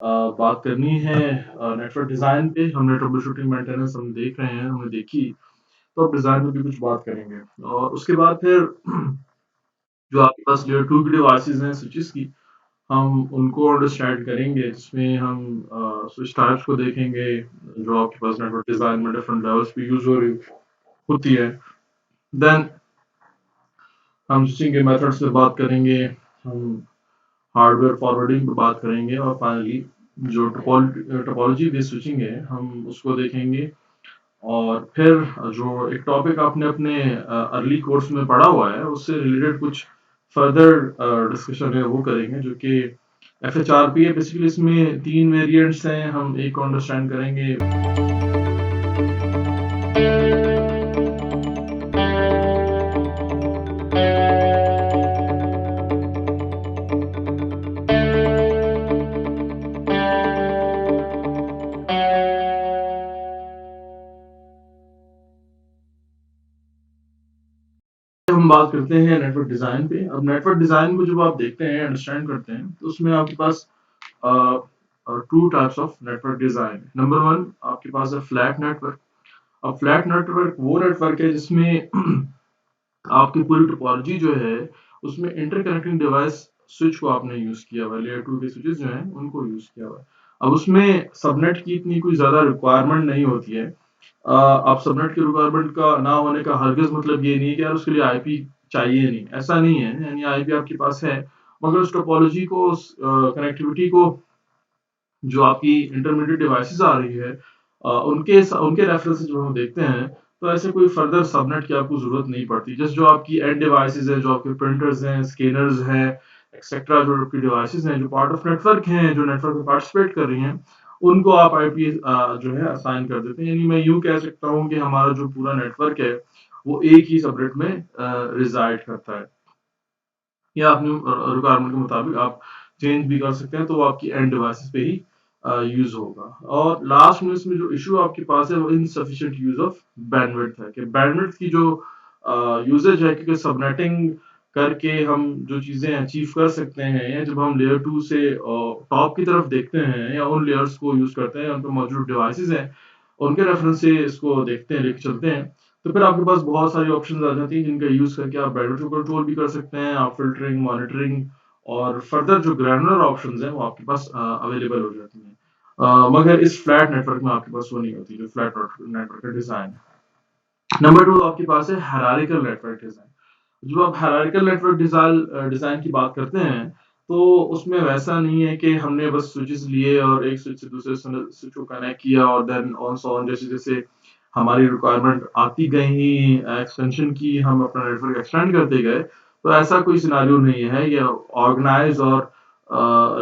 बात करनी है नेटवर्क डिज़ाइन पे। हमने ट्रबल शूटिंग मेंटेनेंस हम देख रहे हैं, हमने देखी, तो अब डिज़ाइन पे भी कुछ बात करेंगे। और उसके बाद फिर जो आपके पास लेयर 2 की डिवाइसेज़ हैं स्विचेज़ की, हम उनको अंडरस्टैंड करेंगे, जिसमें हम स्विच टाइप्स को देखेंगे, जो आपके पास नेटवर्क डिज़ाइन में डिफरेंट लेवल्स पे यूज़ हो रही होती है। देन हम स्विचिंग के मेथड्स पे बात करेंगे, हम हार्डवेयर फॉरवर्डिंग पे बात करेंगे और फाइनली जो टोपोलॉजी बेस्ड स्विचिंग है, हम उसको देखेंगे। और फिर जो एक टॉपिक आपने अपने अर्ली कोर्स में पढ़ा हुआ है, उससे रिलेटेड कुछ फर्दर डिस्कशन है वो करेंगे, जो कि एफएचआरपी है। बेसिकली इसमें 3 वेरिएंट्स हैं, हम एक को अंडरस्टैंड करेंगे। हम बात करते हैं नेटवर्क डिज़ाइन पे। अब नेटवर्क डिज़ाइन को जब आप देखते हैं, अंडरस्टैंड करते हैं, तो उसमें आपके पास अ 2 types of network design. Number 1 आपके पास है फ्लैट नेटवर्क। अब फ्लैट नेटवर्क वो नेटवर्क है जिसमें आपकी पूरी टोपोलॉजी जो है, उसमें इंटरकनेक्टिंग डिवाइस स्विच को आपने यूज़ किया हुआ है, लेयर 2 के स्विचेज़ जो हैं, उनको यूज़ किया हुआ है। अब उसमें सबनेट की इतनी कोई ज़्यादा रिक्वायरमेंट नहीं होती है। अब सबनेट की रिक्वायरमेंट का ना होने का हरगिज़ मतलब ये नहीं है कि यार उसके लिए आईपी चाहिए नहीं, ऐसा नहीं है। यानी आईपी आपके पास है, मगर उस टोपोलॉजी को, उस कनेक्टिविटी को, जो आपकी इंटरमीडिएट डिवाइसेज़ आ रही है, उनके रेफरेंस से जो हम देखते हैं, तो ऐसे कोई फर्दर सबनेट की आपको ज़रूरत नहीं पड़ती। जस्ट जो आपकी एंड डिवाइसेज़ हैं, जो आपके प्रिंटर्स हैं, स्कैनर्स हैं, एक्सेट्रा, जो आपकी डिवाइसेज़ हैं, जो पार्ट ऑफ नेटवर्क हैं, जो नेटवर्क में पार्टिसिपेट कर रही हैं, उनको आप आईपी जो है असाइन कर देते हैं। यानी मैं यूँ कह सकता हूँ कि हमारा जो पूरा नेटवर्क है, वो एक ही सबनेट में रिज़ाइड करता है। या अपनी रिक्वायरमेंट के मुताबिक आप चेंज भी कर सकते हैं, तो वो आपकी एंड डिवाइसेस पे ही यूज़ होगा। और लास्ट में इसमें जो इश्यू आपके पास है, वो इनसफिशिएंट यूज़ ऑफ बैंडविड्थ है, कि बैंडविड्थ की जो यूसेज है, क्योंकि सबनेटिंग करके हम जो चीज़ें अचीव कर सकते हैं, या जब हम लेयर 2 से टॉप की तरफ देखते हैं, या उन लेयर्स को यूज़ करते हैं, उन पे मौजूद डिवाइसेज़ हैं, उनके रेफरेंस से इसको देखते हैं, लेके चलते हैं, तो फिर आपके पास बहुत सारी ऑप्शंस आ जाती हैं, जिनका यूज़ करके आप बैंडविड्थ को कंट्रोल भी कर सकते हैं, आप फ़िल्टरिंग, मॉनिटरिंग और फर्दर जो ग्रैनुलर ऑप्शंस हैं, वो आपके पास अवेलेबल हो जाती हैं। मगर इस फ्लैट नेटवर्क में आपके पास वो नहीं होती, जो फ्लैट नेटवर्क का डिज़ाइन है। नंबर 2 आपके पास है हायरार्किकल नेटवर्क डिज़ाइन। जब आप हायरार्किकल नेटवर्क डिज़ाइन की बात करते हैं, तो उसमें वैसा नहीं है कि हमने बस स्विचेस लिए और एक स्विच से दूसरे स्विच को कनेक्ट किया और देन ऑन सो ऑन, जैसे-जैसे हमारी रिक्वायरमेंट आती गई, एक्सटेंशन की, हम अपना नेटवर्क एक्सटेंड करते गए, तो ऐसा कोई सिनेरियो नहीं है। ये ऑर्गेनाइज़ और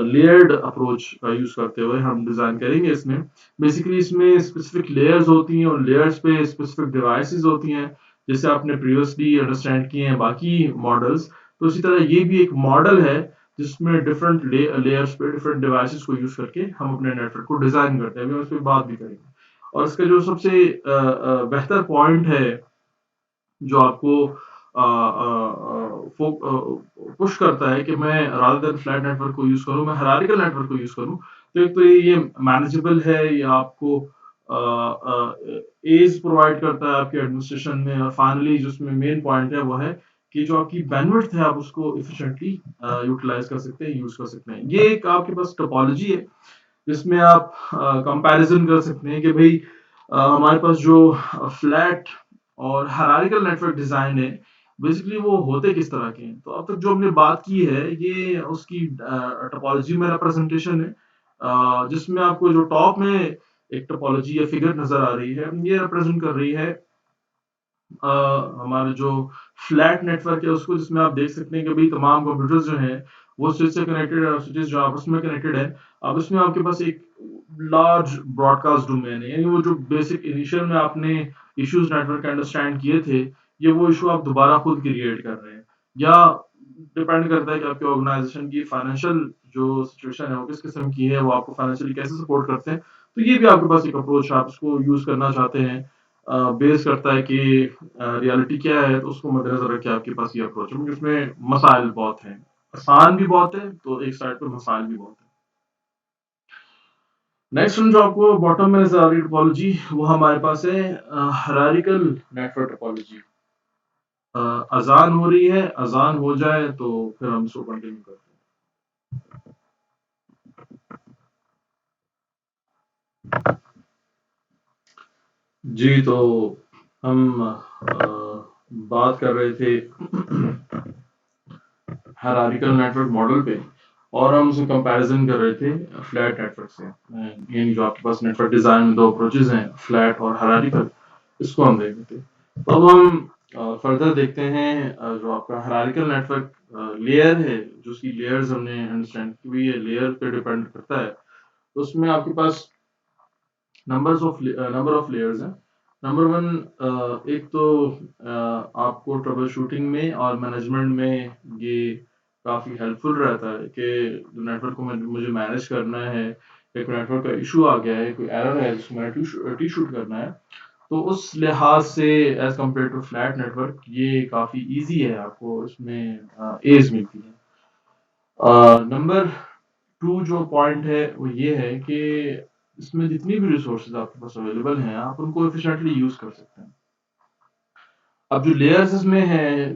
लेयर्ड अप्रोच का यूज़ करते हुए हम डिज़ाइन करेंगे इसमें। बेसिकली इसमें स्पेसिफिक लेयर्स होती हैं, और लेयर्स पे स्पेसिफिक डिवाइसेज़ होती हैं, जैसे आपने प्रीवियसली अंडरस्टैंड किए हैं बाकी मॉडल्स। तो इसी तरह ये भी एक मॉडल है, जिसमें डिफरेंट लेयर्स पे डिफरेंट डिवाइसेस को यूज करके हम अपने नेटवर्क को डिजाइन करते हैं। अभी हम इस पे बात भी करेंगे। और इसका जो सबसे बेहतर पॉइंट है, जो आपको पुश करता है कि मैं रादर देन फ्लैट नेटवर्क को यूज करूं, मैं हायरार्किकल नेटवर्क को यूज करूं, तो एक तो ये मैनेजेबल है, ये आपको एज प्रोवाइड करता है आपके एडमिनिस्ट्रेशन में। और फाइनली जो उसमें मेन पॉइंट है, वो है कि जो आपकी बैंडविड्थ है, आप उसको एफिशिएंटली यूटिलाइज कर सकते हैं, यूज कर सकते हैं। ये एक आपके पास टोपोलॉजी है, जिसमें आप कंपैरिजन कर सकते हैं कि भाई हमारे पास जो फ्लैट और हायरार्किकल नेटवर्क डिजाइन है, बेसिकली वो होते किस तरह के हैं। तो अब तक जो हमने बात की है, ये उसकी टोपोलॉजी में रिप्रेजेंटेशन है, जिसमें आपको जो टॉप में एक टोपोलॉजी या फिगर नजर आ रही है, ये रिप्रेजेंट कर रही है अ, हमारे जो फ्लैट नेटवर्क है उसको, जिसमें आप देख सकते हैं कि भाई तमाम कंप्यूटर्स जो हैं, वो स्विच से कनेक्टेड है, और स्विचेस जो आपस में कनेक्टेड है। अब इसमें आपके पास एक लार्ज ब्रॉडकास्ट डोमेन है, यानी वो जो बेसिक इनिशियल में आपने इश्यूज नेटवर्क के अंडरस्टैंड किए थे, ये वो इशू आप दोबारा खुद क्रिएट कर रहे हैं। या डिपेंड करता है कि आपके ऑर्गेनाइजेशन की फाइनेंशियल जो सिचुएशन है, वो किस किस्म की है, वो आपको फाइनेंशियली कैसे सपोर्ट करते हैं। तो ये भी आपके पास एक अप्रोच, आप इसको यूज करना चाहते हैं, बेस करता है कि रियलिटी क्या है, तो उसको मद्देनजर रख के आपके पास ये अप्रोच है, क्योंकि उसमें मसाइल बहुत हैं। आसान भी बहुत है, तो एक साइड पे मसाइल भी बहुत है। नेक्स्ट जो आपको बॉटम में नजर आ रही टोपोलॉजी, वो हमारे पास है हायरार्किकल नेटवर्क टोपोलॉजी। अजान हो रही है, अजान हो जाए तो फिर हम इसको कंटिन्यू करते हैं। जी, तो हम बात कर रहे थे हायरार्किकल नेटवर्क मॉडल पे, और हम उसमें कंपैरिजन कर रहे थे फ्लैट नेटवर्क से। यानी जो आपके पास नेटवर्क डिजाइन में दो अप्रोचेज हैं, फ्लैट और हायरार्किकल, इसको हम देख रहे थे। तो अब हम फर्दर देखते हैं जो आपका हायरार्किकल नेटवर्क लेयर है, जो उसकी लेयर्स हमने अंडरस्टैंड की हुई है, लेयर पे डिपेंड करता है। तो उसमें आपके पास नंबर ऑफ लेयर्स हैं। नंबर वन, एक तो आपको ट्रबल शूटिंग में और मैनेजमेंट में ये काफ़ी हेल्पफुल रहता है कि नेटवर्क को मुझे मैनेज करना है, एक नेटवर्क का इशू आ गया है, कोई एरर है जिसको मैंने टी शूट करना है, तो उस लिहाज से as compared to flat network ये काफ़ी इजी है, आपको इसमें एज मिलती है। नंबर टू जो पॉइंट है वो ये है कि इसमें जितनी भी रिसोर्सेज आपके पास अवेलेबल हैं, आप उनको एफिशिएंटली यूज कर सकते हैं। अब जो लेयर्स इसमें है,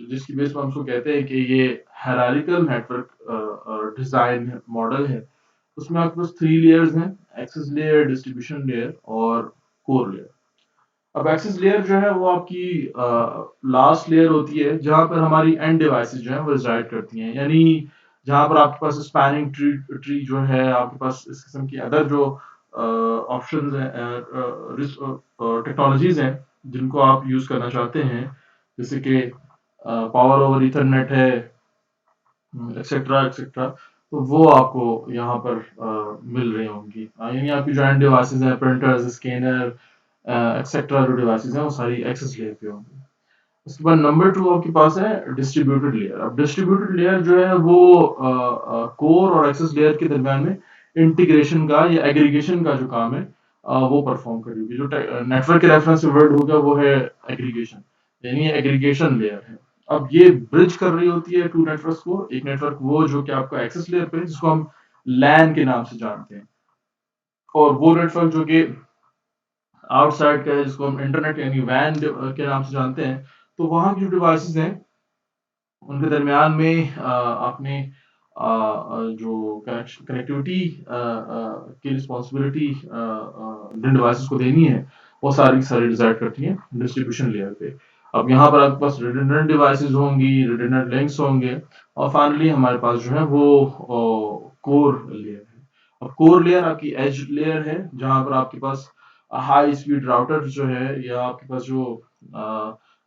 जिसकी बेस पर हम उसको कहते हैं कि ये हायरार्किकल नेटवर्क डिजाइन मॉडल है, उसमें आपके पास थ्री लेयर्स हैं: एक्सेस लेयर, डिस्ट्रीब्यूशन लेयर और कोर लेयर। अब एक्सेस लेयर जो है वो आपकी लास्ट लेयर होती है, जहां पर हमारी एंड डिवाइसेस जो है वो रिजाइड करती हैं, यानी जहां पर आपके पास स्पैनिंग ट्री जो है, आपके पास इस किस्म की अदर जो ऑप्शंस हैं, टेक्नोलॉजीज हैं जिनको आप यूज करना चाहते हैं, जैसे कि पावर ओवर ईथरनेट है, एक्सेट्रा एक्सेट्रा, तो वो आपको यहाँ पर मिल रही होंगी। यानी आपकी जो एंड डिवाइसेस हैं, प्रिंटर्स, स्कैनर, एक्सेट्रा जो डिवाइसेस हैं, वो सारी एक्सेस लेयर पे होंगी। उसके बाद नंबर टू आपके पास है डिस्ट्रीब्यूटेड लेयर। अब डिस्ट्रीब्यूटेड लेयर जो है वो कोर और एक्सेस लेयर के दरम्यान में इंटीग्रेशन का या एग्रीगेशन का जो काम है वो परफॉर्म करेगी। जो नेटवर्क के रेफरेंस से वर्ड होगा वो है एग्रीगेशन, यानी एग्रीगेशन लेयर है। अब ये ब्रिज कर रही होती है टू नेटवर्क्स को। एक नेटवर्क वो जो कि आपका एक्सेस लेयर पे है, जिसको हम लैन के नाम से जानते हैं, और वो नेटवर्क जो कि आउटसाइड का है, जिसको हम इंटरनेट यानी वैन के नाम से जानते हैं। तो वहाँ की जो डिवाइसेस हैं उनके दरमियान में आपने जो कनेक्टिविटी की रिस्पॉन्सिबिलिटी जिन डिवाइसेस को देनी है, वो सारी की सारी डिसाइड करती हैं डिस्ट्रीब्यूशन लेयर पे। अब यहाँ पर आपके पास रिडंडेंट डिवाइसेस होंगी, रिडंडेंट लिंक्स होंगे, और फाइनली हमारे पास जो है वो कोर लेयर है। अब कोर लेयर आपकी एज लेयर है, जहाँ पर आपके पास हाई स्पीड राउटर जो है, या आपके पास जो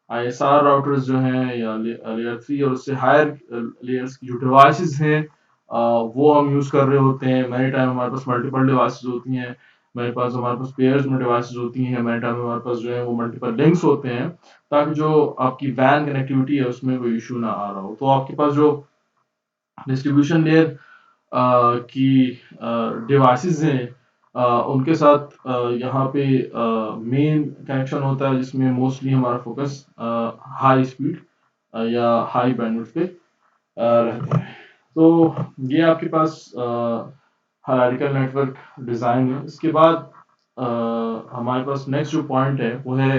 आईएसआर राउटर्स जो हैं, या लेयर थ्री और उससे हायर लेयर्स की जो डिवाइसेस हैं, वो हम यूज कर रहे होते हैं। मैनी टाइम हमारे पास मल्टीपल डिवाइसेस होती हैं, हमारे पास पेयर्स में डिवाइसेस होती हैं, मैनी टाइम हमारे पास जो है वो मल्टीपल लिंक्स होते हैं, ताकि जो आपकी वैन कनेक्टिविटी है उसमें कोई इशू ना आ रहा हो। तो आपके पास जो डिस्ट्रीब्यूशन लेयर की डिवाइसेस हैं, उनके साथ यहाँ पे मेन कनेक्शन होता है, जिसमें मोस्टली हमारा फोकस हाई स्पीड या हाई बैंडविड्थ पे रहता है। तो ये आपके पास हायरार्किकल नेटवर्क डिज़ाइन है। इसके बाद हमारे पास नेक्स्ट जो पॉइंट है वो है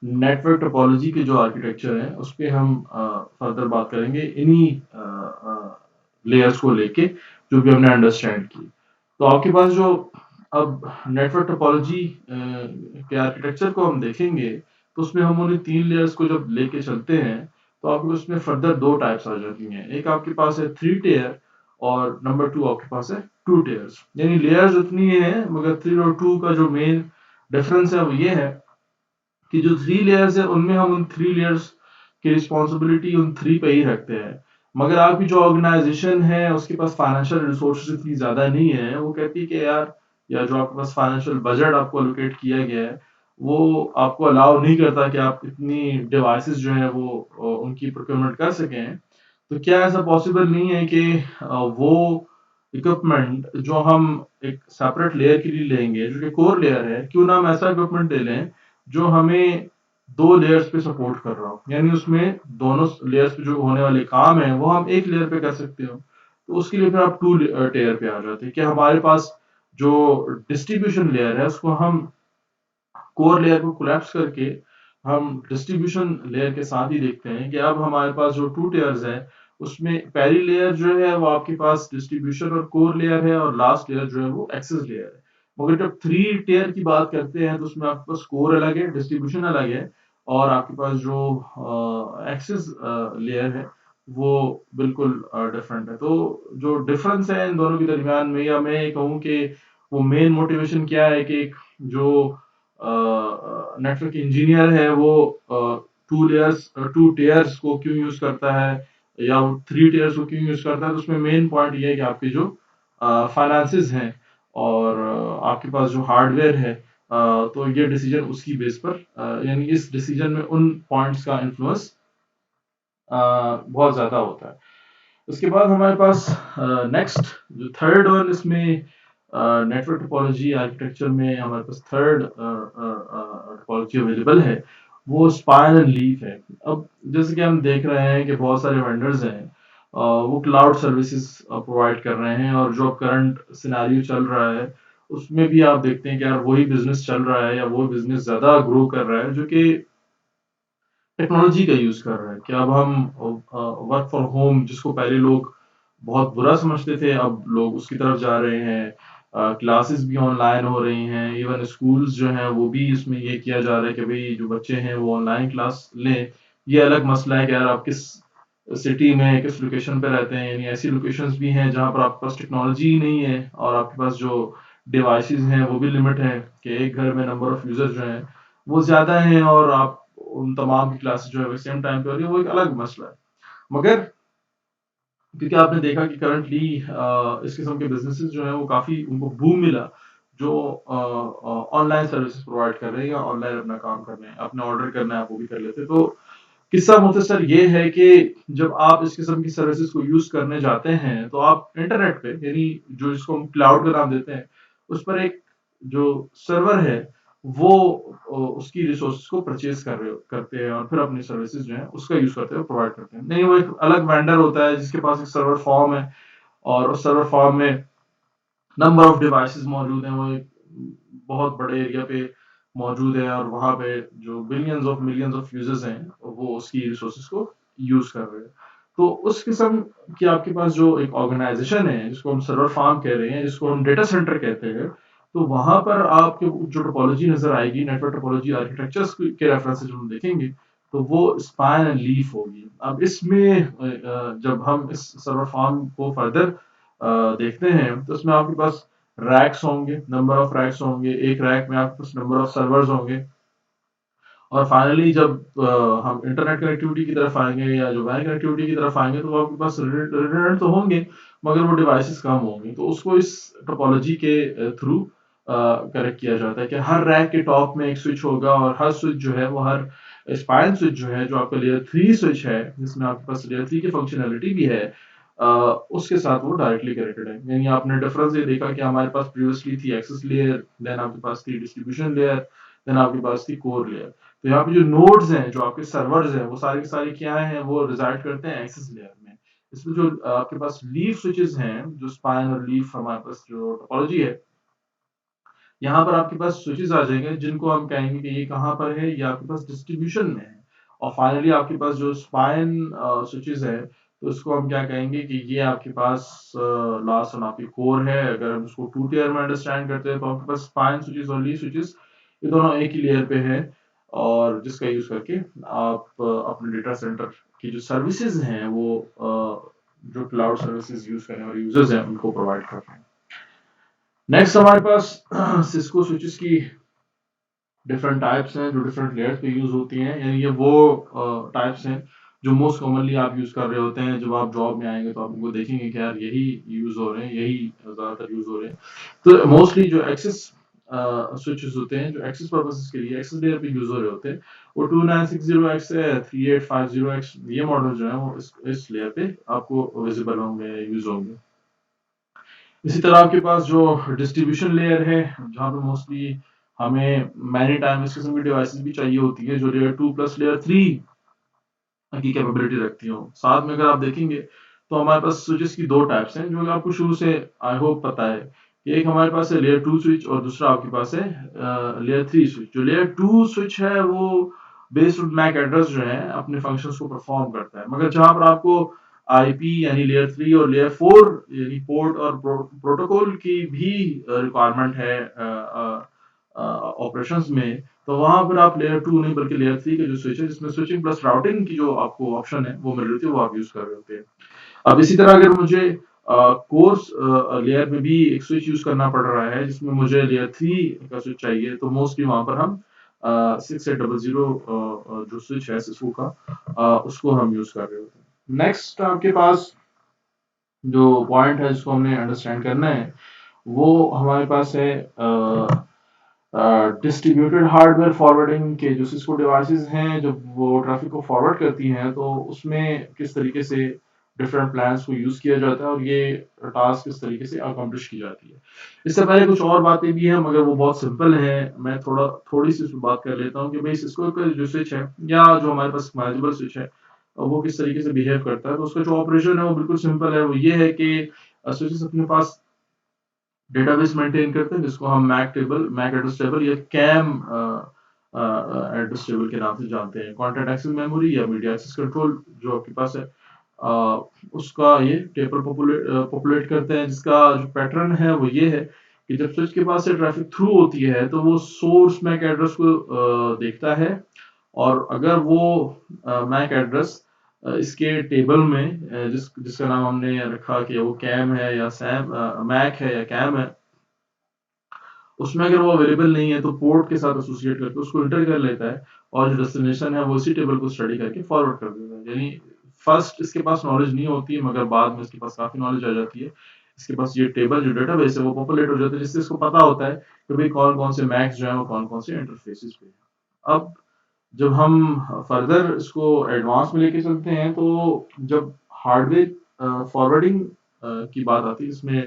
नेटवर्क टोपोलॉजी के जो आर्किटेक्चर है, उस पे हम फर्दर बात करेंगे इन्हीं लेयर्स को लेके, जो भी हमने अंडरस्टैंड की। तो आपके पास जो अब नेटवर्क टोपोलॉजी के आर्किटेक्चर को हम देखेंगे, तो उसमें हम उन्हें तीन लेयर्स को जब लेके चलते हैं, तो आपको उसमें फर्दर दो टाइप्स आ जाती हैं। एक आपके पास है थ्री टेयर, और नंबर टू आपके पास है टू टेयर्स। यानी लेयर्स उतनी ही है, मगर थ्री और टू का जो मेन डिफरेंस है वो ये है कि जो थ्री लेयर्स है उनमें हम उन थ्री लेयर्स की रिस्पॉन्सिबिलिटी उन थ्री पे ही रखते हैं। मगर आपकी जो ऑर्गेनाइजेशन है उसके पास फाइनेंशियल रिसोर्सेज इतनी ज्यादा नहीं है, वो कहती है कि यार, या जो आपके पास फाइनेंशियल बजट आपको एलोकेट किया गया है, वो आपको अलाउ नहीं करता कि आप इतनी डिवाइसेस जो है वो उनकी प्रोक्योरमेंट कर सकें। तो क्या ऐसा पॉसिबल नहीं है कि वो इक्विपमेंट जो हम एक सेपरेट लेयर के लिए लेंगे, जो कि कोर लेयर है, क्यों ना हम ऐसा इक्विपमेंट ले लें जो हमें दो लेयर्स पे सपोर्ट कर रहा हो, यानी उसमें दोनों लेयर्स पे जो होने वाले काम है वो हम एक लेयर पे कर सकते हो। तो उसके लिए फिर आप टू टेयर पे आ जाते हैं कि हमारे पास जो डिस्ट्रीब्यूशन लेयर है उसको हम कोर लेयर को कोलैप्स करके हम डिस्ट्रीब्यूशन लेयर के साथ ही देखते हैं कि अब हमारे पास जो टू टेयर्स है उसमें पहली लेयर जो है वो आपके पास डिस्ट्रीब्यूशन और कोर लेयर है और लास्ट लेयर जो है वो एक्सेस लेयर है। मगर जब थ्री टेयर की बात करते हैं तो उसमें आपके पास कोर अलग है, डिस्ट्रीब्यूशन अलग है और आपके पास जो एक्सेस लेयर है वो बिल्कुल डिफरेंट है। तो जो डिफरेंस है इन दोनों के दरमियान में, या मैं ये कहूँ कि वो मेन मोटिवेशन क्या है कि एक जो नेटवर्क इंजीनियर है वो टू टेयर्स को क्यों यूज करता है या वो थ्री टेयर्स को क्यों यूज करता है, तो उसमें मेन पॉइंट ये है कि आपके जो फाइनेंसेस हैं और आपके पास जो हार्डवेयर है, तो ये डिसीजन उसकी बेस पर यानी इस डिसीजन में उन पॉइंट्स का इन्फ्लुएंस बहुत ज्यादा होता है। उसके बाद हमारे पास नेक्स्ट जो थर्ड वन इसमें नेटवर्क टोपोलॉजी आर्किटेक्चर में हमारे पास थर्ड टोपोलॉजी अवेलेबल है, वो स्पान एंड लीफ है। अब जैसे कि हम देख रहे हैं कि बहुत सारे वेंडर्स हैं, वो क्लाउड सर्विसेज प्रोवाइड कर रहे हैं और जो करंट सिनेरियो चल रहा है उसमें भी आप देखते हैं कि यार वही बिजनेस चल रहा है या वो बिजनेस ज्यादा ग्रो कर रहा है जो कि टेक्नोलॉजी का यूज कर रहा है। कि अब हम वर्क फ्रॉम होम जिसको पहले लोग बहुत बुरा समझते थे, अब लोग उसकी तरफ जा रहे हैं। क्लासेस भी ऑनलाइन हो रही हैं, इवन स्कूल्स जो हैं वो भी इसमें ये किया जा रहा है कि भाई जो बच्चे हैं वो ऑनलाइन क्लास लें। ये अलग मसला है कि यार आप किस सिटी में किस लोकेशन पे रहते हैं, यानी ऐसी लोकेशंस भी हैं जहाँ पर आपके पास टेक्नोलॉजी ही नहीं है और आपके पास जो डिवाइसेस हैं वो भी लिमिट है कि एक घर में नंबर ऑफ यूजर जो हैं वो ज्यादा हैं और आप उन तमाम की क्लासेस जो है सेम टाइम पे हो रही है, वो एक अलग मसला है। मगर क्योंकि आपने देखा कि करंटली इस किस्म के बिजनेसेस जो हैं वो काफी उनको बूम मिला, जो ऑनलाइन सर्विसेज प्रोवाइड कर रहे हैं या ऑनलाइन अपना काम कर रहे हैं, अपना ऑर्डर करना है आप वो भी कर लेते हैं। तो किस्सा मुख्तसर ये है कि जब आप इस किस्म की सर्विसेज को यूज करने जाते हैं तो आप इंटरनेट पे, यानी जो इसको हम क्लाउड का नाम देते हैं, उस पर एक जो सर्वर है वो उसकी रिसोर्सेज को परचेज करते हैं और फिर अपनी सर्विसेज जो है उसका यूज करते हैं, प्रोवाइड करते हैं। नहीं, वो एक अलग वेंडर होता है जिसके पास एक सर्वर फॉर्म है और उस सर्वर फॉर्म में नंबर ऑफ डिवाइसेस मौजूद हैं, वो एक बहुत बड़े एरिया पे मौजूद है और वहां पे जो billions of millions of users हैं वो उसकी रिसोर्सेज को यूज कर रहे हैं। तो उस किस्म की आपके पास जो एक ऑर्गेनाइजेशन है जिसको हम सर्वर फार्म कह रहे हैं, जिसको हम डेटा सेंटर कहते हैं, तो वहां पर आपके जो टोपोलॉजी नजर आएगी नेटवर्क टोपोलॉजी आर्किटेक्चर्स के रेफरेंस से जब हम देखेंगे तो वो स्पैन एंड लीफ होगी। अब इसमें जब हम इस सर्वर फार्म को फर्दर देखते हैं तो उसमें आपके पास रैक्स होंगे, नंबर ऑफ रैक्स होंगे, एक रैक में आपके पास नंबर ऑफ सर्वर्स होंगे और फाइनली जब हम इंटरनेट कनेक्टिविटी की तरफ आएंगे या जो वायर कनेक्टिविटी की तरफ आएंगे तो आपके पास रिडंडेंट तो होंगे मगर वो डिवाइसेस कम होंगे। तो उसको इस टोपोलॉजी के थ्रू करेक्ट किया जाता है कि हर रैक के टॉप में एक स्विच होगा और हर स्विच जो है वो हर स्पाइन स्विच जो है जो आपका लेयर थ्री स्विच है जिसमें आपके पास लेयर थ्री की फंक्शनैलिटी भी है, उसके साथ वो डायरेक्टली कनेक्टेड है। यानी आपने डिफरेंस ये देखा कि हमारे पास प्रीवियसली थी एक्सेस लेयर, देन आपके पास थी डिस्ट्रीब्यूशन लेयर, देन आपके पास थी कोर लेयर। तो यहाँ पे जो नोड्स हैं जो आपके सर्वर्स हैं वो सारे के सारे क्या हैं, वो रिजाइड करते हैं एक्सेस लेयर में। इसमें जो आपके पास लीफ स्विचेस हैं, जो स्पाइन और लीफ हमारे पास जो टोपोलॉजी है, यहाँ पर आपके पास स्विचेस आ जाएंगे जिनको हम कहेंगे कि ये कहाँ पर है, ये आपके पास डिस्ट्रीब्यूशन में है। और फाइनली आपके पास जो स्पाइन स्विचेस है तो उसको हम क्या कहेंगे कि ये आपके पास लास्ट on आपकी कोर है। अगर हम उसको टू टीयर में अंडरस्टैंड करते हैं तो आपके पास स्पाइन स्विचेस और लीफ स्विचेस ये दोनों एक ही लेयर पे है और जिसका यूज करके आप अपने डेटा सेंटर की जो सर्विसेज हैं वो जो क्लाउड सर्विसेज यूज करने वाले यूजर्स हैं उनको प्रोवाइड कर रहे हैं। नेक्स्ट हमारे पास सिस्को स्विचेस की डिफरेंट टाइप्स हैं जो डिफरेंट लेयर्स पे यूज होती हैं। यानी ये वो टाइप्स हैं जो मोस्ट कॉमनली आप यूज कर रहे होते हैं। जब आप जॉब में आएंगे तो आप उनको देखेंगे कि यार यही यूज हो रहे हैं, यही ज्यादातर यूज हो रहे हैं। तो मोस्टली जो एक्सेस स्विचेस होते हैं जो एक्सेस पर्पसेस के लिए एक्सेस लेयर पे यूज हो रहे होते हैं वो 2960X है, 3850X, ये मॉडल जो है वो इस लेयर पे आपको विजिबल होंगे, यूज होंगे। इसी तरह आपके पास जो डिस्ट्रीब्यूशन लेयर है जहाँ पे मोस्टली हमें मैनी टाइम इस किस्म की डिवाइसेस भी चाहिए होती है जो layer two plus layer three की कैपेबिलिटी रखती हो। साथ में अगर आप देखेंगे तो हमारे पास स्विचेस की दो टाइप्स हैं जो आपको शुरू से आई होप पता है कि एक हमारे पास है लेयर 2 स्विच और दूसरा आपके पास है लेयर 3 स्विच। जो लेयर 2 स्विच है वो बेस्ड ऑन मैक एड्रेस जो है अपने फंक्शंस को परफॉर्म करता है, मगर जहां पर आपको आईपी यानी लेयर 3 और लेयर 4 यानी पोर्ट और प्रोटोकॉल की भी रिक्वायरमेंट है ऑपरेशंस में, तो वहां पर आप लेयर 2 नहीं बल्कि लेयर 3 के जो स्विच है जिसमें स्विचिंग प्लस राउटिंग की जो आपको ऑप्शन है वो मिल रही थी वो आप यूज कर रहे होते हैं। अब इसी तरह अगर मुझे कोर्स लेयर में भी एक स्विच यूज करना पड़ रहा है जिसमें मुझे लेयर 3 का स्विच चाहिए, तो मोस्टली वहां पर हम 6800 जो स्विच है सिस्को का उसको हम यूज कर रहे होते हैं। नेक्स्ट आपके पास जो पॉइंट है जिसको हमने अंडरस्टैंड करना है वो हमारे पास है डिस्ट्रीब्यूटेड हार्डवेयर फॉरवर्डिंग के जो सिस्को डिवाइसेस हैं जब वो ट्रैफिक को फॉरवर्ड करती हैं तो उसमें किस तरीके से डिफरेंट प्लान्स को यूज किया जाता है और ये टास्क किस तरीके से अकम्प्लिश की जाती है। इससे पहले कुछ और बातें भी हैं मगर वो बहुत सिंपल हैं, मैं थोड़ी सी उसमें बात कर लेता हूँ कि भाई सिस्को का जो स्विच है या जो हमारे पास मैनेजेबल स्विच है वो किस तरीके से बिहेव करता है। तो उसका जो ऑपरेशन है वो बिल्कुल सिंपल है, वो ये है कि स्विचेस अपने पास डेटाबेस मेंटेन करते हैं जिसको हम मैक एड्रेस टेबल या कैम एड्रेस टेबल के नाम से जानते हैं। कॉन्टेंट एक्सेस मेमोरी या मीडिया एक्सेस कंट्रोल जो आपके पास है उसका ये टेबल पॉपुलेट करते हैं, जिसका जो पैटर्न है वो ये है कि जब स्विच के पास से ट्रैफिक थ्रू होती है तो वो सोर्स मैक एड्रेस को देखता है, और अगर वो मैक एड्रेस इसके टेबल में जिसका नाम हमने रखा कि वो कैम है या सैम मैक है या कैम है, उसमें अगर वो अवेलेबल नहीं है तो पोर्ट के साथ एसोसिएट करके उसको इंटर कर लेता है और जो डेस्टिनेशन है वो इसी टेबल को स्टडी करके फॉरवर्ड कर देता है। यानी फर्स्ट इसके पास नॉलेज नहीं होती है मगर बाद में इसके पास काफी नॉलेज आ जाती है। इसके पास ये टेबल जो डेटाबेस है वो पॉपुलेट हो जाता है जिससे इसको पता होता है कि भाई कौन कौन से मैक्स जो है वो कौन कौन से इंटरफेसेस पे है। अब जब हम फर्दर इसको एडवांस में लेके चलते हैं तो जब हार्डवेयर फॉरवर्डिंग की बात आती है इसमें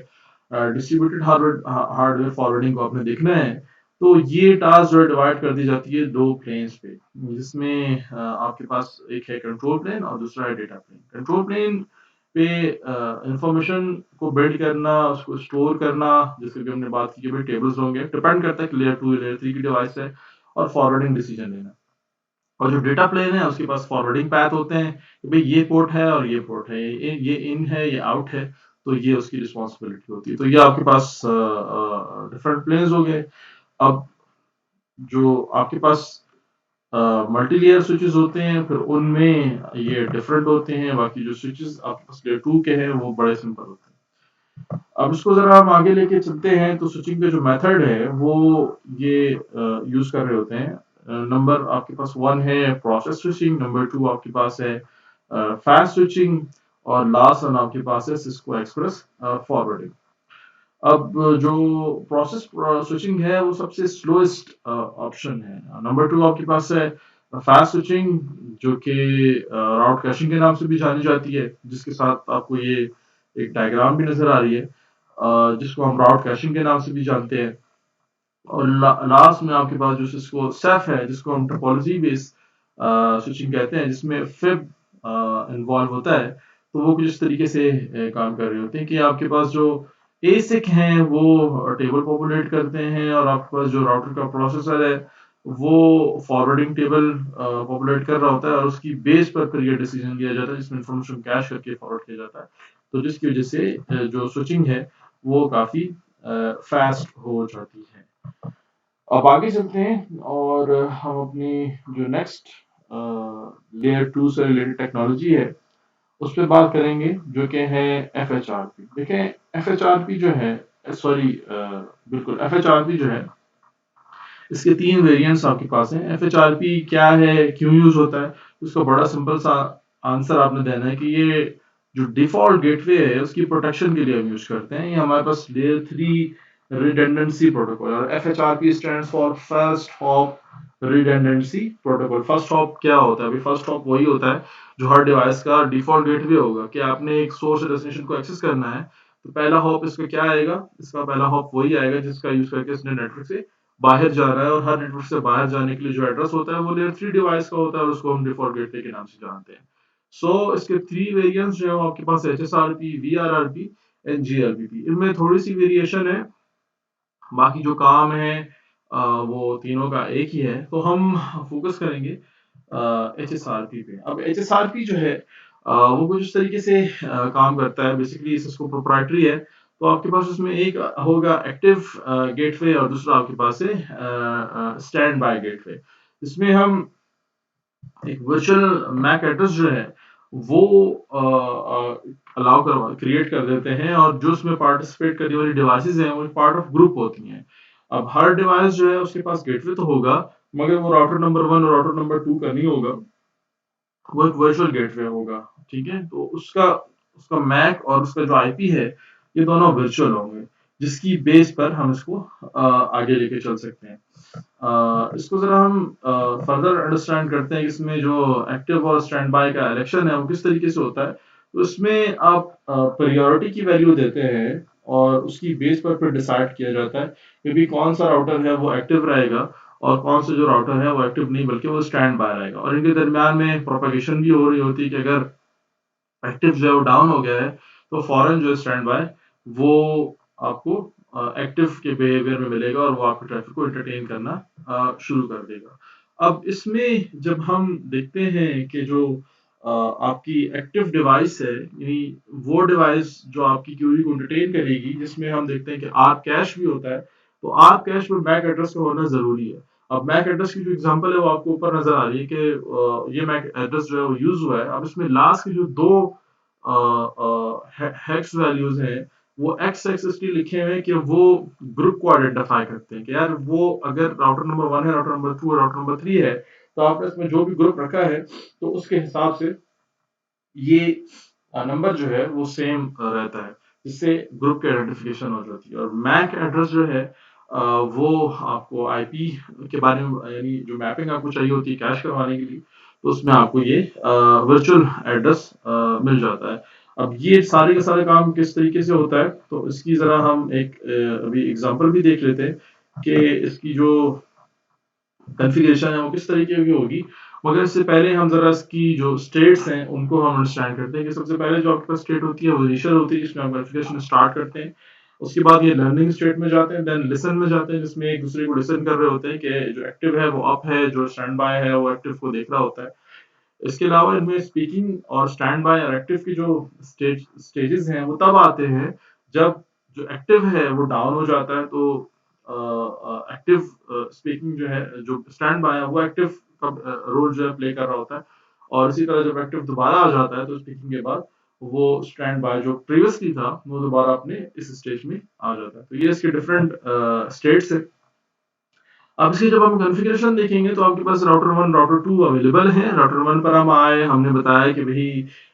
डिस्ट्रीब्यूटेड हार्डवेयर फॉरवर्डिंग को आपने देखना है, तो ये टास्क जो है डिवाइड कर दी जाती है दो प्लेन्स पे, जिसमें आपके पास एक है कंट्रोल प्लेन और दूसरा है डेटा प्लेन। कंट्रोल प्लेन पे इंफॉर्मेशन को बिल्ड करना उसको स्टोर करना, जैसे कि हमने बात की कि भाई टेबल्स होंगे, डिपेंड करता है कि लेयर 2 लेयर 3 की डिवाइस है, और फॉरवर्डिंग डिसीजन लेना। और जो डेटा प्लेन है उसके पास फॉरवर्डिंग पैथ होते हैं कि भाई ये पोर्ट है और ये पोर्ट है, ये इन है ये आउट है, तो ये उसकी रिस्पॉन्सिबिलिटी होती है। तो ये आपके पास डिफरेंट प्लेन्स हो गए। अब जो आपके पास मल्टी लेयर स्विचेस होते हैं फिर उनमें ये डिफरेंट होते हैं, बाकी जो स्विचेस आपके पास लेयर 2 के हैं वो बड़े सिंपल होते हैं। अब इसको जरा हम आगे लेके चलते हैं तो स्विचिंग का जो मेथड है वो ये यूज कर रहे होते हैं। नंबर आपके पास 1 है प्रोसेस स्विचिंग, नंबर 2 आपके पास है फास्ट स्विचिंग, और लास्ट वन आपके पास है सिस्को एक्सप्रेस फॉरवर्डिंग। अब जो प्रोसेस स्विचिंग है वो सबसे स्लोएस्ट ऑप्शन है। नंबर 2 आपके पास है फास्ट स्विचिंग जो कि राउट कैशिंग के नाम से भी जानी जाती है, जिसके साथ आपको ये एक डायग्राम भी नजर आ रही है जिसको हम राउट कैशिंग के नाम से भी जानते हैं। और लास्ट में आपके पास जो सिस्को सेफ है जिसको हम टोपोलॉजी बेस्ड स्विचिंग कहते हैं, जिसमें फिब इन्वॉल्व होता है। तो वो कुछ इस तरीके से काम कर रहे होते हैं कि आपके पास जो एसिक हैं वो टेबल पॉपुलेट करते हैं और आपके पास जो राउटर का प्रोसेसर है वो फॉरवर्डिंग टेबल पॉपुलेट कर रहा होता है और उसकी बेस पर फिर ये डिसीजन लिया जाता है जिसमें इंफॉर्मेशन कैश करके फॉरवर्ड किया जाता है। तो जिसकी वजह से जो स्विचिंग है वो काफी फास्ट हो जाती है। अब आगे चलते हैं और हम अपनी जो नेक्स्ट लेयर 2 से रिलेटेड टेक्नोलॉजी है उस पर बात करेंगे जो कि है एफ एच आर पी। देखें एफ एच आर पी जो है सॉरी बिल्कुल एफ एच आर पी जो है इसके तीन वेरिएंट्स आपके पास हैं। एफ एच आर पी क्या है, क्यों यूज होता है, उसका बड़ा सिंपल सा आंसर आपने देना है कि ये जो डिफॉल्ट गेटवे है उसकी प्रोटेक्शन के लिए हम यूज करते हैं। ये हमारे पास लेयर 3 रिडंडेंसी प्रोटोकॉल, और F H R P stand for first hop redundancy protocol. First hop क्या होता है? अभी फर्स्ट हॉप वही होता है जो हर डिवाइस का डिफॉल्ट गेटवे होगा कि आपने एक सोर्स डेस्टिनेशन को एक्सेस करना है, तो पहला हॉप इसका क्या आएगा? इसका पहला हॉप वही आएगा जिसका यूज करके इसने नेटवर्क से बाहर जा रहा है, और हर नेटवर्क से बाहर जाने के लिए जो एड्रेस होता है वो लेयर 3 डिवाइस का होता है और उसको हम डिफॉल्ट गेटवे के नाम से जानते हैं। इसके 3 वेरिएंट्स जो है वो आपके पास HSRP, VRRP एंड GRPP। इनमें थोड़ी सी वेरिएशन है बाकी जो काम है वो तीनों का एक ही है। तो हम फोकस करेंगे HSRP पे। अब HSRP जो है वो कुछ इस तरीके से काम करता है। बेसिकली इसको प्रोप्राइटरी है। तो आपके पास उसमें एक होगा एक्टिव गेटवे और दूसरा आपके पास है स्टैंड बाय गेटवे। इसमें हम एक वर्चुअल मैक एड्रेस जो है वो अलाउ करवा क्रिएट कर देते हैं और जो उसमें पार्टिसिपेट करने वाली डिवाइसेस हैं वो पार्ट ऑफ ग्रुप होती हैं। अब हर डिवाइस जो है उसके पास गेटवे तो होगा, मगर वो राउटर नंबर 1 और राउटर नंबर 2 का नहीं होगा, वो एक वर्चुअल गेटवे होगा। ठीक है, तो उसका उसका मैक और उसका जो आईपी है ये दोनों वर्चुअल होंगे, जिसकी बेस पर हम इसको आगे लेके चल सकते हैं। इसको जरा हम फर्दर अंडरस्टैंड करते हैं कि इसमें जो एक्टिव और स्टैंड बाय का इलेक्शन है वो किस तरीके से होता है। तो इसमें आप प्रायोरिटी की वैल्यू देते हैं और उसकी बेस पर फिर डिसाइड किया जाता है कि भी कौन सा राउटर है वो एक्टिव रहेगा और कौन सा जो राउटर है वो एक्टिव नहीं बल्कि वो स्टैंड बाय रहेगा। और इनके दरमियान में प्रोपेगेशन भी हो रही होती है कि अगर एक्टिव जो है वो डाउन हो गया है तो फॉरन जो है स्टैंड बाय वो आपको एक्टिव के बिहेवियर में मिलेगा और वो आपके ट्रैफिक को एंटरटेन करना शुरू कर देगा। अब इसमें जब हम देखते हैं कि जो आपकी एक्टिव डिवाइस है, यानी वो डिवाइस जो आपकी क्यूरी को एंटरटेन करेगी, जिसमें हम देखते हैं कि आर्क कैश भी होता है। तो आर्क कैश में मैक एड्रेस का होना जरूरी है। अब मैक एड्रेस की जो एग्जांपल है वो आपको ऊपर नजर आ रही है कि ये मैक एड्रेस जो है वो यूज हुआ है। अब इसमें लास्ट के जो दो हेक्स वैल्यूज हैं वो एक्स एक्सिस की लिखे हुए हैं कि वो ग्रुप को आइडेंटिफाई करते हैं कि यार वो अगर राउटर नंबर 1 है, राउटर नंबर 2 और राउटर नंबर 3 है, तो आपने इसमें जो भी ग्रुप रखा है तो उसके हिसाब से ये नंबर जो है वो सेम रहता है, जिससे ग्रुप की आइडेंटिफिकेशन हो जाती है। और मैक एड्रेस जो है वो आपको आईपी के बारे में, यानी जो मैपिंग आपको चाहिए होती है कैश करवाने के लिए, तो उसमें आपको ये वर्चुअल एड्रेस मिल जाता है। अब ये सारे के सारे काम किस तरीके से होता है, तो इसकी जरा हम एक अभी एग्जांपल भी देख लेते हैं कि इसकी जो कॉन्फ़िगरेशन है वो किस तरीके की होगी। मगर इससे पहले हम ज़रा इसकी जो स्टेट्स हैं उनको हम अंडरस्टैंड करते हैं कि सबसे पहले जो आपके पास स्टेट होती है वो इनिशियल होती है, जिसमें आप कॉन्फ़िगरेशन स्टार्ट करते हैं। उसके बाद ये लर्निंग स्टेट में जाते हैं, देन लिसन में जाते हैं, जिसमें एक दूसरे को लिसन कर रहे होते हैं कि जो एक्टिव है वो अप है, जो स्टैंड बाय है वो एक्टिव को देख रहा होता है। इसके अलावा इनमें स्पीकिंग और स्टैंड बाय और एक्टिव की जो स्टेजेस हैं वो तब आते हैं जब जो एक्टिव है वो डाउन हो जाता है। तो एक्टिव स्पीकिंग जो है, जो स्टैंड बाय है वो एक्टिव का रोल जो है प्ले कर रहा होता है। और इसी तरह जब एक्टिव दोबारा आ जाता है तो स्पीकिंग के बाद वो स्टैंड बाय जो प्रीवियसली था वो दोबारा अपने इस स्टेज में आ जाता है। तो ये इसके डिफरेंट स्टेट्स है। अब इसकी जब हम कॉन्फ़िगरेशन देखेंगे तो आपके पास राउटर 1, राउटर 2 अवेलेबल है। राउटर 1 पर हम आए, हमने बताया कि भई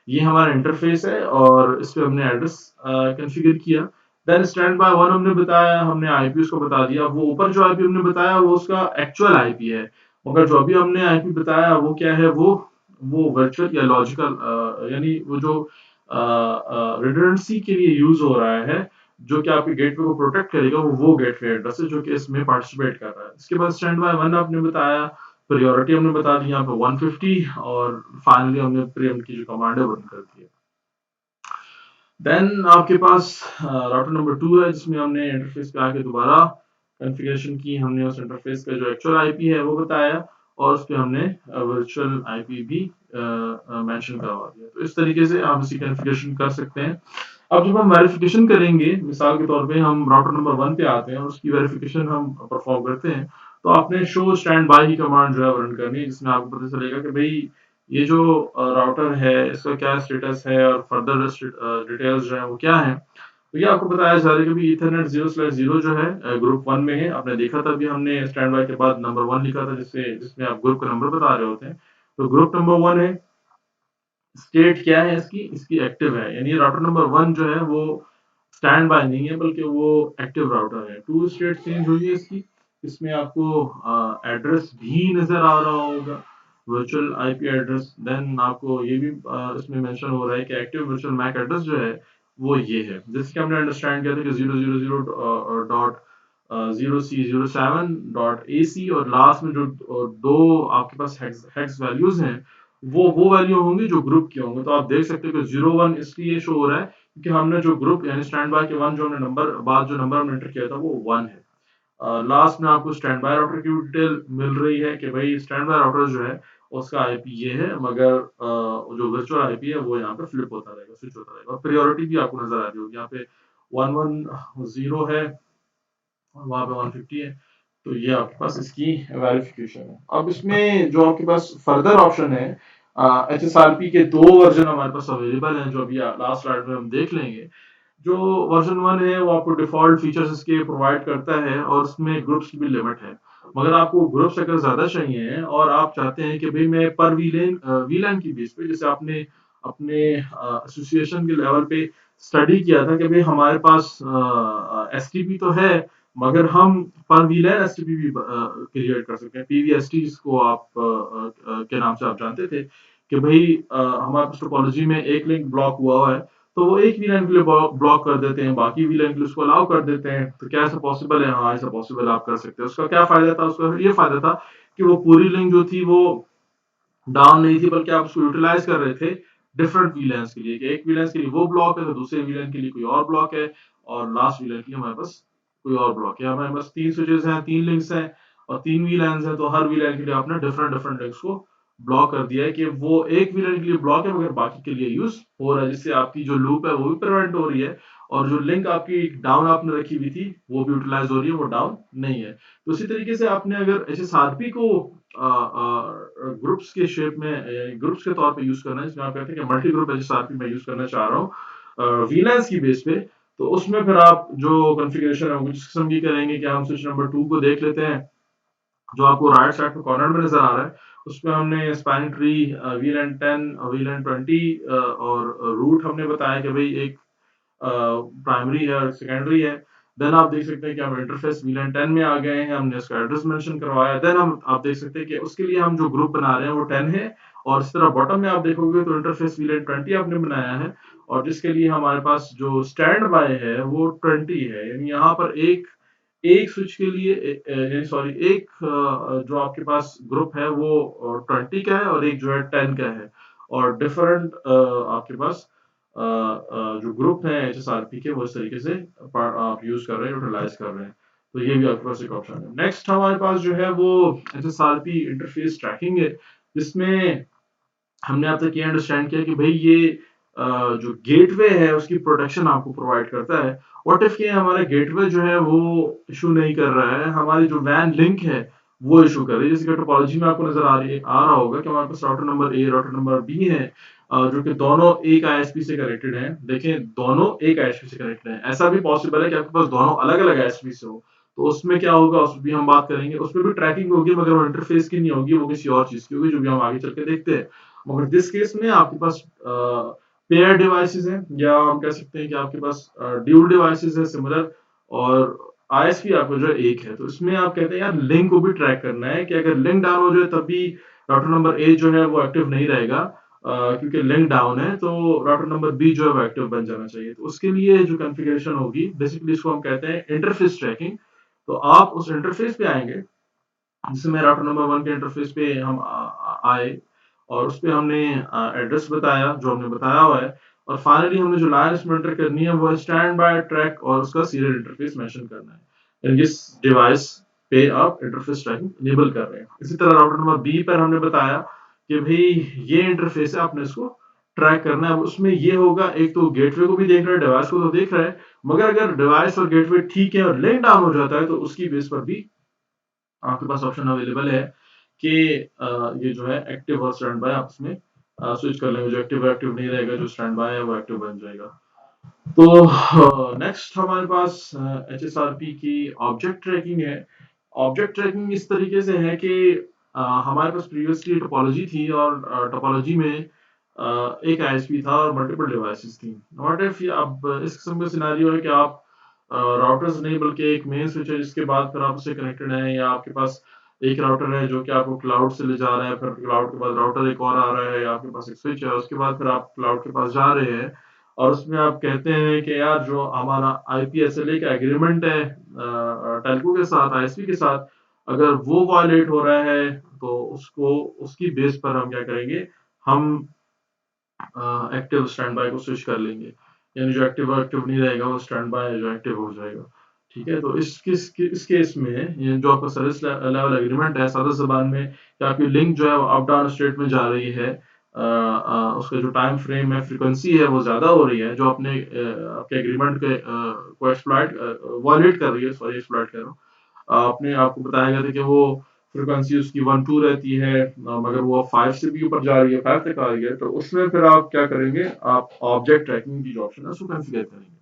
ये हमारा इंटरफ़ेस है और इस पे हमने एड्रेस कॉन्फ़िगर किया। देन स्टैंड बाय 1 हमने बताया, हमने आईपी उसको बता दिया। वो ऊपर जो आईपी हमने बताया वो उसका एक्चुअल आईपी है। मगर जो अभी हमने आईपी बताया वो क्या है, वो वर्चुअल या लॉजिकल यानी वो जो रिडंडेंसी के लिए यूज़ हो रहा है, जो कि आपके गेटवे को प्रोटेक्ट करेगा, वो गेटवे एड्रेस है जो कि इसमें पार्टिसिपेट कर रहा है। इसके बाद स्टैंड बाय 1 आपने बताया, प्रायोरिटी हमने बता दी यहाँ पे 150 और फाइनली हमने प्रीएम्प्ट की जो कमांड है वो रन कर दी है। देन आपके पास राउटर नंबर 2 है जिसमें हमने इंटरफेस पे आके दोबारा कॉन्फ़िगरेशन की, हमने उस इंटरफेस का जो एक्चुअल आईपी है वो बताया और उस पे हमने वर्चुअल आईपी भी मेंशन करवा दिया। तो इस तरीके से आप इसकी कॉन्फ़िगरेशन कर सकते हैं। अब जब हम वेरिफिकेशन करेंगे, मिसाल के तौर पे हम राउटर नंबर 1 पे आते हैं और उसकी वेरिफिकेशन हम परफॉर्म करते हैं, तो आपने शो स्टैंड बाय की कमांड जो है वो रन करनी है, जिसमें आपको पता चलेगा कि भई ये जो राउटर है इसका क्या स्टेटस है और फर्दर डिटेल्स जो है वो क्या है। तो ये आपको बताया जा रहा है कि भई ईथरनेट 0/0 जो है ग्रुप 1 में है। आपने देखा था अभी हमने स्टैंड बाय के बाद नंबर 1 लिखा था जिसमें आप ग्रुप का नंबर बता रहे होते हैं। तो ग्रुप नंबर 1 है, स्टेट क्या है इसकी? इसकी एक्टिव है, यानी राउटर नंबर 1 जो है वो स्टैंड बाय नहीं है बल्कि वो एक्टिव राउटर है। 2 स्टेट चेंज हुई है इसकी। इसमें आपको एड्रेस भी नज़र आ रहा होगा, वर्चुअल आईपी एड्रेस। देन आपको ये भी इसमें मेंशन हो रहा है कि एक्टिव वर्चुअल मैक एड्रेस जो है वो ये है। जैसे कि हमने अंडरस्टैंड किया था कि 000 डॉट 0C07 डॉट AC और लास्ट में जो दो आपके पास हेक्स वैल्यूज हैं वो वैल्यू होंगी जो ग्रुप की होंगे। तो आप देख सकते हो कि 01 इसलिए शो हो रहा है क्योंकि हमने जो ग्रुप यानी स्टैंड बाय के 1 जो हमने नंबर बाद जो नंबर हमने एंटर किया था वो 1 है। लास्ट में आपको स्टैंड बाय राउटर की डिटेल मिल रही है कि भाई स्टैंड बाय राउटर जो है उसका आईपी ये है, मगर जो वर्चुअल आईपी है वो यहाँ पे फ्लिप होता रहेगा, स्विच होता रहेगा, और प्रायोरिटी भी आपको नजर आ रही होगी, यहाँ पे 110 है और वहाँ पे 150 है। तो ये आपके पास इसकी वेरिफिकेशन है। अब इसमें जो आपके पास फर्दर ऑप्शन है, एच एस आर पी के दो वर्जन हमारे पास अवेलेबल हैं, जो अभी लास्ट स्लाइड में हम देख लेंगे। जो वर्जन 1 है वो आपको डिफॉल्ट फीचर्स इसके प्रोवाइड करता है और उसमें ग्रुप्स की भी लिमिट है। मगर आपको ग्रुप्स अगर ज्यादा चाहिए हैं और आप चाहते हैं कि भाई मैं पर वीलैन की बेस पे, जैसे आपने अपने एसोसिएशन के लेवल पे स्टडी किया था कि भाई हमारे पास एसटीपी तो है, मगर हम पर वीलैन एसटीपी भी क्रिएट कर सकते हैं, पीवीएसटी जिसको आप के नाम से आप जानते थे कि भाई हमारे पास टोपोलॉजी में एक लिंक ब्लॉक हुआ है, तो वो एक वीलैन के लिए ब्लॉक कर देते हैं, बाकी वीलैन के लिए उसको अलाउ कर देते हैं। तो क्या ऐसा पॉसिबल है? हाँ, ऐसा पॉसिबल आप कर सकते हैं। उसका क्या फायदा था? उसका ये फायदा था कि वो पूरी लिंक जो थी वो डाउन नहीं थी, बल्कि आप उसको यूटिलाइज कर रहे थे डिफरेंट वीलैंस के लिए, कि एक वीलैंस के लिए वो ब्लॉक है तो दूसरे वीलैन के लिए कोई और ब्लॉक है, और लास्ट वीलैन के लिए हमारे पास कोई और ब्लॉक है। हमारे पास 3 स्विचेस हैं, 3 लिंक्स हैं और 3 वीलैंस हैं, तो हर वीलैन के लिए आपने डिफरेंट डिफरेंट लिंक्स को ब्लॉक कर दिया है कि वो एक वीलैन के लिए ब्लॉक है मगर बाकी के लिए यूज हो रहा है, जिससे आपकी जो लूप है वो भी प्रिवेंट हो रही है, और जो लिंक आपकी डाउन आपने रखी हुई थी वो भी यूटिलाइज हो रही है, वो डाउन नहीं है। तो इसी तरीके से आपने अगर एचएसआरपी को ग्रुप्स के शेप में, ग्रुप्स के तौर पे यूज करना है, जिसमें आप कहते हैं कि मल्टी ग्रुप एचएसआरपी मैं यूज करना चाह रहा हूँ वीलैंस की बेस पे, तो उसमें फिर आप जो कॉन्फ़िगरेशन है वो जिस किस्म की करेंगे कि हम स्विच नंबर 2 को देख लेते हैं, जो आपको राइट साइड पे कॉर्नर में नजर आ रहा है। उसमें हमने स्पैनिंग ट्री, वीलैन 10, वीलैन 20 और रूट हमने बताया कि भाई एक प्राइमरी है और सेकेंडरी है। देन आप देख सकते हैं कि हम इंटरफेस वीलन 10 में आ गए हैं, हमने उसका एड्रेस मेंशन करवाया। देन हम आप देख सकते हैं कि उसके लिए हम जो ग्रुप बना रहे हैं वो 10 है, और इस तरह बॉटम में आप देखोगे तो इंटरफेस वीलन 20 आपने बनाया है, और जिसके लिए हमारे पास जो स्टैंड बाय है वो 20 है। यानी यहाँ पर एक एक स्विच के लिए सॉरी एक जो आपके पास ग्रुप है वो 20 का है और एक जो है 10 का है, और डिफरेंट आपके पास जो ग्रुप है एचएसआरपी के वो इस तरीके से आप यूज कर रहे हैं, यूटिलाइज कर रहे हैं। तो ये भी आपके पास एक ऑप्शन है। नेक्स्ट हमारे पास जो है वो एचएसआरपी इंटरफेस ट्रैकिंग है, जिसमें हमने अब तक ये अंडरस्टैंड किया कि भाई ये जो गेटवे है उसकी प्रोटेक्शन आपको प्रोवाइड करता है। व्हाट इफ ये हमारा गेटवे जो है वो इशू नहीं कर रहा है, हमारी जो वैन लिंक है वो इशू कर रही है। जैसे कि टोपोलॉजी में आपको नजर आ रहा होगा कि हमारे पास router number A, router number B है, जो कि दोनों एक आईएसपी से कनेक्टेड हैं। देखें, दोनों एक आईएसपी से कनेक्टेड हैं। ऐसा भी पॉसिबल है कि आपके पास दोनों अलग अलग आईएसपी से हो, तो उसमें क्या होगा उस पर भी हम बात करेंगे। उसमें भी ट्रैकिंग होगी मगर वो इंटरफेस की नहीं होगी, वो किसी और चीज की होगी, जो भी हम आगे चल के देखते हैं। मगर दिस केस में आपके पास पेयर डिवाइसेस हैं, या हम कह सकते हैं कि आपके पास ड्यूल डिवाइसेस है सिमिलर, और आईएसपी आपको जो है एक है। तो इसमें आप कहते हैं यार लिंक को भी ट्रैक करना है कि अगर लिंक डाउन हो जाए तब भी राउटर नंबर ए जो है वो एक्टिव नहीं रहेगा, क्योंकि लिंक डाउन है, तो राउटर नंबर बी जो है वो एक्टिव बन जाना चाहिए। तो उसके लिए जो कॉन्फ़िगरेशन होगी बेसिकली इसको हम कहते हैं इंटरफेस ट्रैकिंग। तो आप उस इंटरफेस पे आएंगे, जिसमें राउटर नंबर 1 के इंटरफेस पे हम आए, और उस पे हमने एड्रेस बताया जो हमने बताया हुआ है, और फाइनली हमने जो लाइन इसमें एंटर करनी है वो है स्टैंड बाय ट्रैक, और उसका सीरियल इंटरफेस मेंशन करना है, यानी जिस डिवाइस पे आप इंटरफेस ट्रैकिंग इनेबल कर रहे हैं। इसी तरह राउटर नंबर बी पर हमने बताया कि भाई ये इंटरफेस है, आपने इसको ट्रैक करना है। अब उसमें ये होगा, एक तो गेटवे को भी देख रहा है, डिवाइस को तो देख रहा है, मगर अगर डिवाइस और गेटवे ठीक है और लिंक डाउन हो जाता है तो उसकी बेस पर भी आपके पास ऑप्शन अवेलेबल है कि ये जो है एक्टिव और स्टैंड बाय आप इसमें स्विच कर लेंगे। जो एक्टिव एक्टिव नहीं रहेगा, जो स्टैंड बाय है वो एक्टिव बन जाएगा। तो नेक्स्ट हमारे पास एच एस आर पी की ऑब्जेक्ट ट्रैकिंग है। ऑब्जेक्ट ट्रैकिंग इस तरीके से है कि हमारे पास प्रीवियसली टोपोलॉजी थी, और टोपोलॉजी में एक आईएसपी था और मल्टीपल डिवाइसेस थी। व्हाट इफ अब इस किस्म का सिनेरियो है कि आप राउटर्स नहीं बल्कि एक मेन स्विच है जिसके बाद फिर आप उससे कनेक्टेड हैं, या आपके पास एक राउटर है जो कि आपको क्लाउड से ले जा रहा है, फिर क्लाउड के बाद राउटर एक और आ रहा है, या आपके पास एक स्विच है, उसके बाद फिर आप क्लाउड के पास जा रहे हैं, और उसमें आप कहते हैं कि यार जो हमारा आईपीएसएलए का एग्रीमेंट है टेलको के साथ, आईएसपी के साथ, अगर वो वायलेट हो रहा है तो उसको उसकी बेस पर हम क्या करेंगे, हम एक्टिव स्टैंड बाय को स्विच कर लेंगे, यानी जो एक्टिव एक्टिव नहीं रहेगा वो स्टैंड बाय जो एक्टिव हो जाएगा। ठीक है, तो इस केस में ये जो आपका सर्विस लेवल एग्रीमेंट है, सादा ज़बान में कि आपकी लिंक जो है वो अप डाउन स्टेट में जा रही है, उसका जो टाइम फ्रेम है, फ्रीक्वेंसी है वो ज़्यादा हो रही है, जो आपने आपके एग्रीमेंट के को एक्सप्लॉइट वायलेट कर रही है, सॉरी एक्सप्लॉइट कर रहा हूँ। आपने आपको बताया गया था कि वो फ्रीक्वेंसी उसकी 1-2 रहती है, मगर वो 5 से भी ऊपर जा रही है, 5 तक आ रही है, तो उसमें फिर आप क्या करेंगे, आप ऑब्जेक्ट ट्रैकिंग की जो ऑप्शन है उसको कॉन्फ़िगर करेंगे।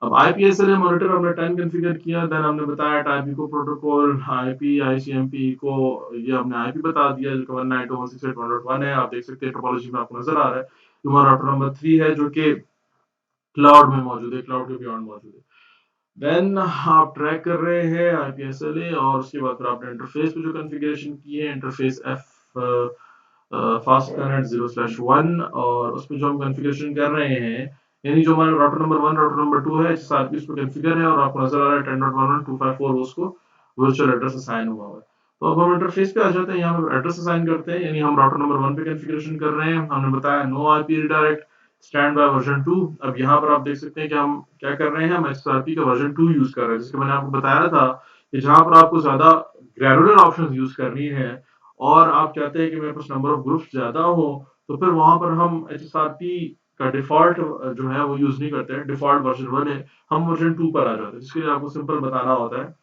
अब आईपीएसएलए मॉनिटर हमने 10 कॉन्फ़िगर किया, देन हमने बताया type echo protocol, IP, ICMP को ये हमने आईपी बता दिया जो कि 192.168.1.1 है। आप देख सकते हैं टोपोलॉजी में आपको नज़र आ रहा है। ह्यूमन राउटर नंबर 3 है जो कि क्लाउड में मौजूद है, क्लाउड के बियॉन्ड मौजूद है। देन आप ट्रैक कर रहे हैं आईपीएसएलए और उसके बाद फिर आपने इंटरफेस पे जो कॉन्फ़िगरेशन की है, इंटरफेस एफ फास्ट कनेक्ट 0/1 और उसमें जो हम कॉन्फ़िगरेशन कर रहे हैं, यानी जो हमारा राउटर नंबर 1, राउटर नंबर 2 है, साथ ही उसमें कॉन्फ़िगर है और आपको नज़र आ रहा है 10.1.1.254 उसको वर्चुअल एड्रेस असाइन हुआ हुआ है। तो अब हम इंटरफेस पे आ जाते हैं, यहाँ पे एड्रेस असाइन करते हैं, यानी हम राउटर नंबर 1 पे कॉन्फ़िगरेशन कर रहे हैं। हमने बताया no IP redirect, stand by version 2। अब यहाँ पर आप देख सकते हैं कि हम क्या कर रहे हैं, हम एक्सआरपी का वर्जन 2 यूज़ कर रहे हैं। जैसे कि मैंने आपको बताया था कि जहाँ पर आपको ज़्यादा ग्रैनुलर ऑप्शंस यूज़ करनी है और आप चाहते हैं कि मेरे पास नंबर ऑफ ग्रुप्स ज़्यादा हो, तो फिर वहाँ पर हम एचएसआरपी का डिफ़ॉल्ट जो है वो यूज़ नहीं करते हैं। डिफ़ॉल्ट वर्ज़न 1 है, हम वर्ज़न 2 पर आ जाते हैं, जिसके लिए आपको सिंपल बताना होता है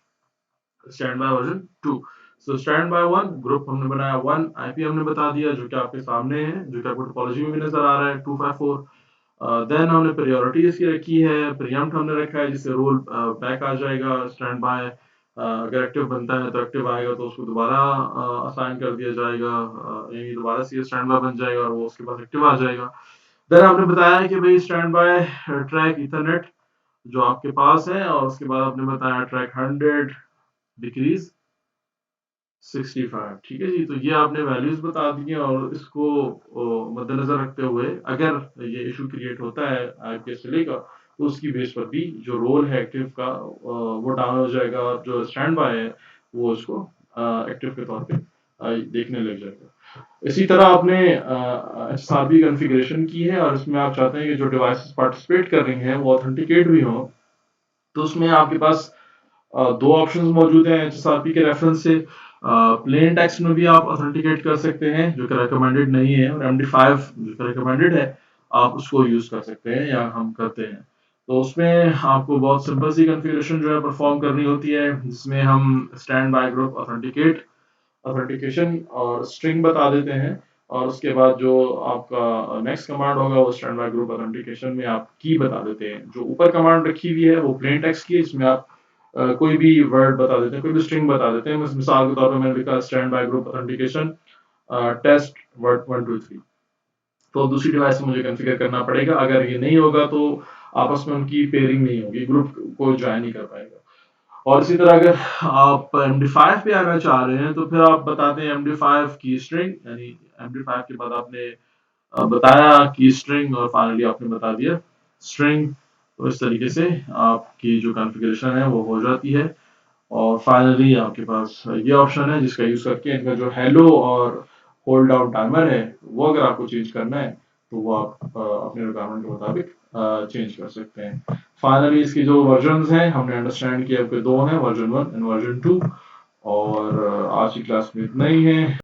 stand by version 2। So stand by 1 group हमने बनाया 1, आईपी हमने बता दिया जो कि आपके सामने है, जो कि आपको टोपोलॉजी में भी नज़र आ रहा है 254। देन हमने प्रायोरिटी इसकी रखी है, प्रीएम्प्ट हमने रखा है जिससे रोल बैक आ जाएगा, स्टैंड बाय अगर एक्टिव बनता है तो एक्टिव आएगा तो उसको दोबारा असाइन कर दिया जाएगा, यानी दोबारा से स्टैंड बाय बन जाएगा और वो उसके बाद एक्टिव आ जाएगा। देन हमने बताया कि भाई स्टैंड बाय ट्रैक इथरनेट जो आपके पास है और उसके बाद आपने बताया ट्रैक 100 डिक्रीज 65। ठीक है जी, तो ये आपने वैल्यूज बता दी हैं और इसको मद्देनजर रखते हुए अगर ये इशू क्रिएट होता है आईपीएसएलए का, तो उसकी बेस पर भी जो रोल है एक्टिव का वो डाउन हो जाएगा और जो स्टैंड बाय है वो उसको एक्टिव के तौर पे देखने लग जाएगा। इसी तरह आपने एचएसआरपी कॉन्फ़िगरेशन की है और इसमें आप चाहते हैं कि जो डिवाइसेस पार्टिसिपेट कर रही हैं वो ऑथेंटिकेट भी हों, तो उसमें आपके पास दो ऑप्शंस मौजूद हैं एचएसआरपी के रेफरेंस से। प्लेन टेक्स्ट में भी आप ऑथेंटिकेट कर सकते हैं जो कि रिकमेंडेड नहीं है, और एमडी5 जो कि रिकमेंडेड है आप उसको यूज कर सकते हैं या हम करते हैं। तो उसमें आपको बहुत सिंपल सी कॉन्फ़िगरेशन जो है परफॉर्म करनी होती है, जिसमें हम स्टैंड बाय ग्रुप ऑथेंटिकेशन और स्ट्रिंग बता देते हैं और उसके बाद जो आपका नेक्स्ट कमांड होगा वो स्टैंड बाय ग्रुप ऑथेंटिकेशन में आप की बता देते हैं। जो ऊपर कमांड रखी हुई है वो प्लेन टेक्स्ट की है, इसमें आप कोई भी वर्ड बता देते हैं, कोई भी स्ट्रिंग बता देते हैं। मिसाल के तौर पे मैंने लिखा stand by group authentication test word 1 2 3। तो दूसरी डिवाइस से मुझे कॉन्फ़िगर करना पड़ेगा, अगर ये नहीं होगा तो आपस में उनकी पेयरिंग नहीं होगी, ग्रुप को ज्वाइन नहीं कर पाएगा। और इसी तरह अगर आप MD5 पे आना चाह रहे हैं तो फिर आप बताते हैं MD5 की स्ट्रिंग, यानी MD5 के बाद आपने बताया की स्ट्रिंग और फाइनली आपने बता दिया स्ट्रिंग। तो इस तरीके से आपकी जो कॉन्फ़िगरेशन है वो हो जाती है और फाइनली आपके पास ये ऑप्शन है जिसका यूज़ करके इनका जो हेलो और होल्ड डाउन टाइमर है वो अगर आपको चेंज करना है तो वो आप अपने रिक्वायरमेंट के मुताबिक चेंज कर सकते हैं। फाइनली इसकी जो वर्जन्स हैं हमने अंडरस्टैंड किया कि दो हैं, वर्जन 1 एंड वर्जन 2। और आज की क्लास में इतना ही है।